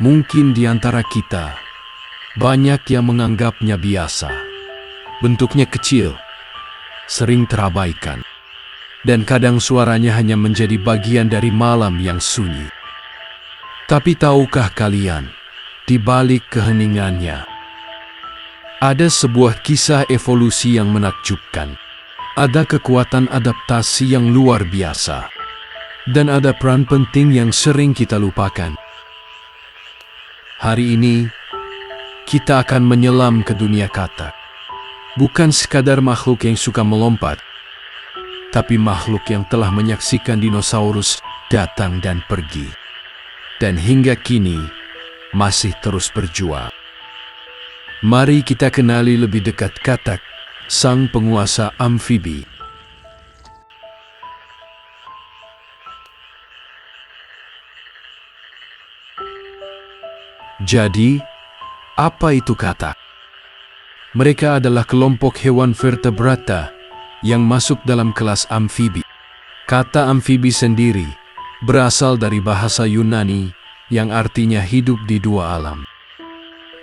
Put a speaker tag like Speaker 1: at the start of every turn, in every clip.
Speaker 1: Mungkin di antara kita, banyak yang menganggapnya biasa. Bentuknya kecil, sering terabaikan, dan kadang suaranya hanya menjadi bagian dari malam yang sunyi. Tapi tahukah kalian, di balik keheningannya, ada sebuah kisah evolusi yang menakjubkan. Ada kekuatan adaptasi yang luar biasa, dan ada peran penting yang sering kita lupakan. Hari ini, kita akan menyelam ke dunia katak. Bukan sekadar makhluk yang suka melompat, tapi makhluk yang telah menyaksikan dinosaurus datang dan pergi, dan hingga kini masih terus berjuang. Mari kita kenali lebih dekat katak, sang penguasa amfibi. Jadi, apa itu katak? Mereka adalah kelompok hewan vertebrata yang masuk dalam kelas amfibi. Kata amfibi sendiri berasal dari bahasa Yunani yang artinya hidup di dua alam.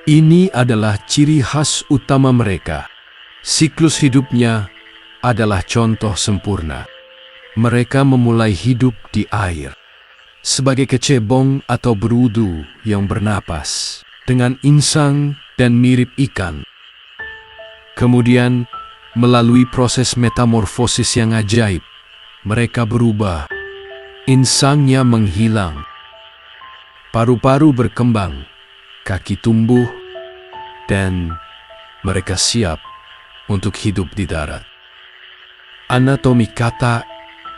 Speaker 1: Ini adalah ciri khas utama mereka. Siklus hidupnya adalah contoh sempurna. Mereka memulai hidup di air sebagai kecebong atau berudu yang bernapas dengan insang dan mirip ikan. Kemudian, melalui proses metamorfosis yang ajaib, mereka berubah. Insangnya menghilang, paru-paru berkembang, kaki tumbuh, dan mereka siap untuk hidup di darat. Anatomi katak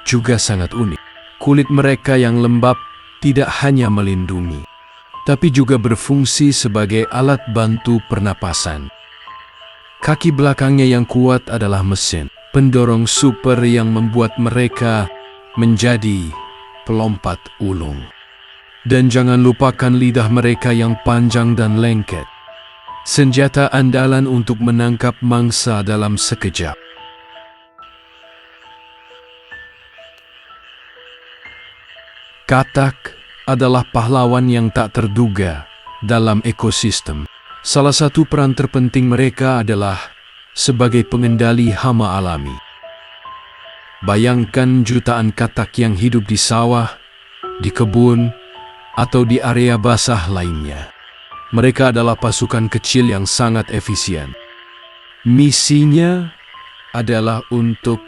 Speaker 1: juga sangat unik. Kulit mereka yang lembab tidak hanya melindungi, tapi juga berfungsi sebagai alat bantu pernapasan. Kaki belakangnya yang kuat adalah mesin pendorong super yang membuat mereka menjadi pelompat ulung. Dan jangan lupakan lidah mereka yang panjang dan lengket, senjata andalan untuk menangkap mangsa dalam sekejap. Katak adalah pahlawan yang tak terduga dalam ekosistem. Salah satu peran terpenting mereka adalah sebagai pengendali hama alami. Bayangkan jutaan katak yang hidup di sawah, di kebun, atau di area basah lainnya. Mereka adalah pasukan kecil yang sangat efisien. Misinya adalah untuk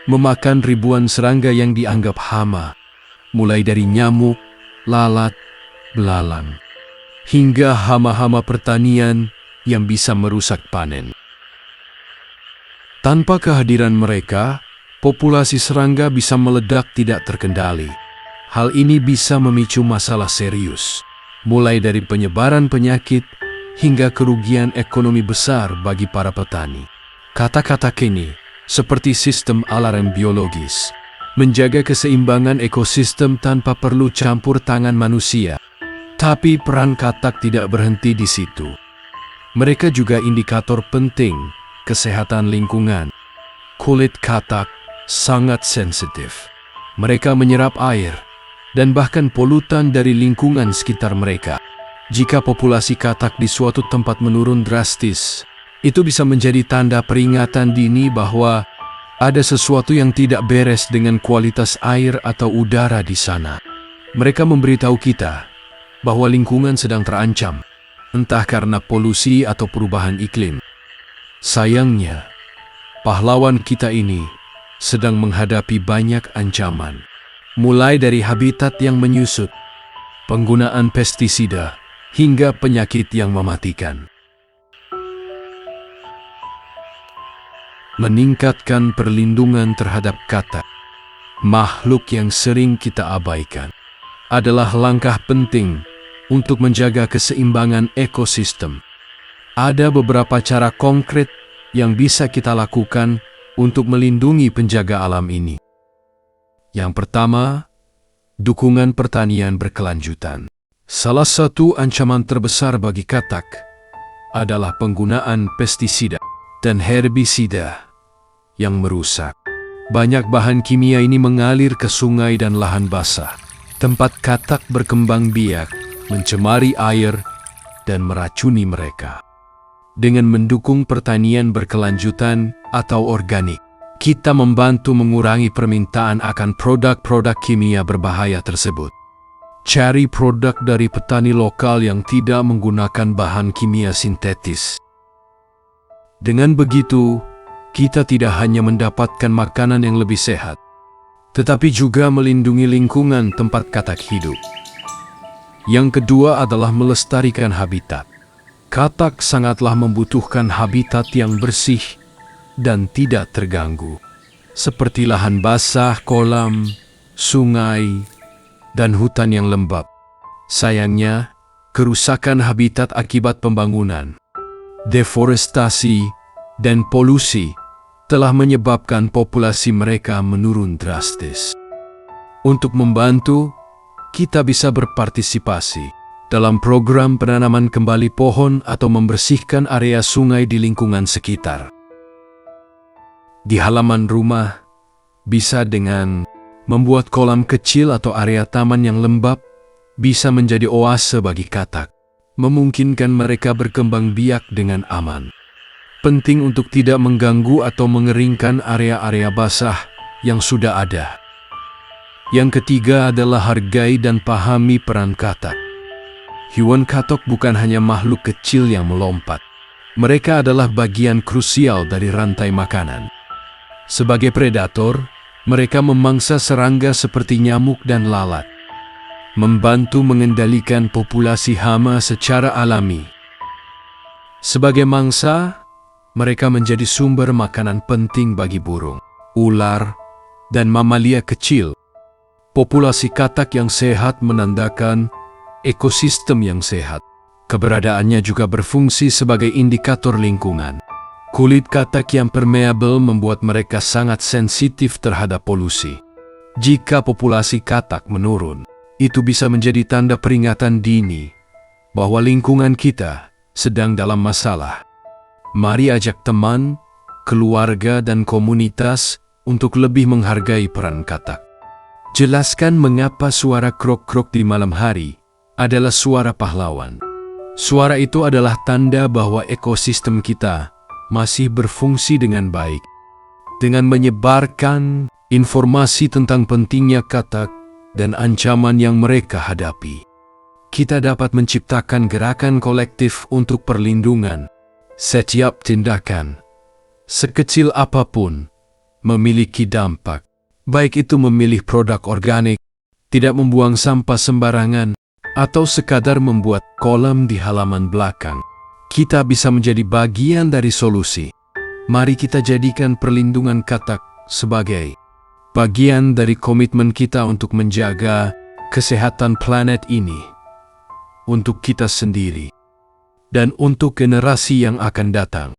Speaker 1: memakan ribuan serangga yang dianggap hama, mulai dari nyamuk, lalat, belalang, hingga hama-hama pertanian yang bisa merusak panen. Tanpa kehadiran mereka, populasi serangga bisa meledak tidak terkendali. Hal ini bisa memicu masalah serius, mulai dari penyebaran penyakit hingga kerugian ekonomi besar bagi para petani. Katak-katak ini, seperti sistem alarm biologis, menjaga keseimbangan ekosistem tanpa perlu campur tangan manusia. Tapi peran katak tidak berhenti di situ. Mereka juga indikator penting kesehatan lingkungan. Kulit katak sangat sensitif. Mereka menyerap air dan bahkan polutan dari lingkungan sekitar mereka. Jika populasi katak di suatu tempat menurun drastis, itu bisa menjadi tanda peringatan dini bahwa ada sesuatu yang tidak beres dengan kualitas air atau udara di sana. Mereka memberitahu kita bahwa lingkungan sedang terancam, entah karena polusi atau perubahan iklim. Sayangnya, pahlawan kita ini sedang menghadapi banyak ancaman, mulai dari habitat yang menyusut, penggunaan pestisida, hingga penyakit yang mematikan. Meningkatkan perlindungan terhadap katak, makhluk yang sering kita abaikan, adalah langkah penting untuk menjaga keseimbangan ekosistem. Ada beberapa cara konkret yang bisa kita lakukan untuk melindungi penjaga alam ini. Yang pertama, dukungan pertanian berkelanjutan. Salah satu ancaman terbesar bagi katak adalah penggunaan pestisida dan herbisida yang merusak. Banyak bahan kimia ini mengalir ke sungai dan lahan basah, tempat katak berkembang biak mencemari air, dan meracuni mereka. Dengan mendukung pertanian berkelanjutan atau organik, kita membantu mengurangi permintaan akan produk-produk kimia berbahaya tersebut. Cari produk dari petani lokal yang tidak menggunakan bahan kimia sintetis. Dengan begitu, kita tidak hanya mendapatkan makanan yang lebih sehat, tetapi juga melindungi lingkungan tempat katak hidup. Yang kedua adalah melestarikan habitat. Katak sangatlah membutuhkan habitat yang bersih dan tidak terganggu, seperti lahan basah, kolam, sungai, dan hutan yang lembab. Sayangnya, kerusakan habitat akibat pembangunan, deforestasi, dan polusi telah menyebabkan populasi mereka menurun drastis. Untuk membantu, kita bisa berpartisipasi dalam program penanaman kembali pohon atau membersihkan area sungai di lingkungan sekitar. Di halaman rumah, bisa dengan membuat kolam kecil atau area taman yang lembab, bisa menjadi oase bagi katak, memungkinkan mereka berkembang biak dengan aman. Penting untuk tidak mengganggu atau mengeringkan area-area basah yang sudah ada. Yang ketiga adalah hargai dan pahami peran katak. Hewan katak bukan hanya makhluk kecil yang melompat. Mereka adalah bagian krusial dari rantai makanan. Sebagai predator, mereka memangsa serangga seperti nyamuk dan lalat, membantu mengendalikan populasi hama secara alami. Sebagai mangsa, mereka menjadi sumber makanan penting bagi burung, ular, dan mamalia kecil. Populasi katak yang sehat menandakan ekosistem yang sehat. Keberadaannya juga berfungsi sebagai indikator lingkungan. Kulit katak yang permeabel membuat mereka sangat sensitif terhadap polusi. Jika populasi katak menurun, itu bisa menjadi tanda peringatan dini bahwa lingkungan kita sedang dalam masalah. Mari ajak teman, keluarga, dan komunitas untuk lebih menghargai peran katak. Jelaskan mengapa suara krok-krok di malam hari adalah suara pahlawan. Suara itu adalah tanda bahwa ekosistem kita masih berfungsi dengan baik. Dengan menyebarkan informasi tentang pentingnya katak dan ancaman yang mereka hadapi, kita dapat menciptakan gerakan kolektif untuk perlindungan. Setiap tindakan, sekecil apapun, memiliki dampak. Baik itu memilih produk organik, tidak membuang sampah sembarangan, atau sekadar membuat kolam di halaman belakang. Kita bisa menjadi bagian dari solusi. Mari kita jadikan perlindungan katak sebagai bagian dari komitmen kita untuk menjaga kesehatan planet ini, untuk kita sendiri, dan untuk generasi yang akan datang.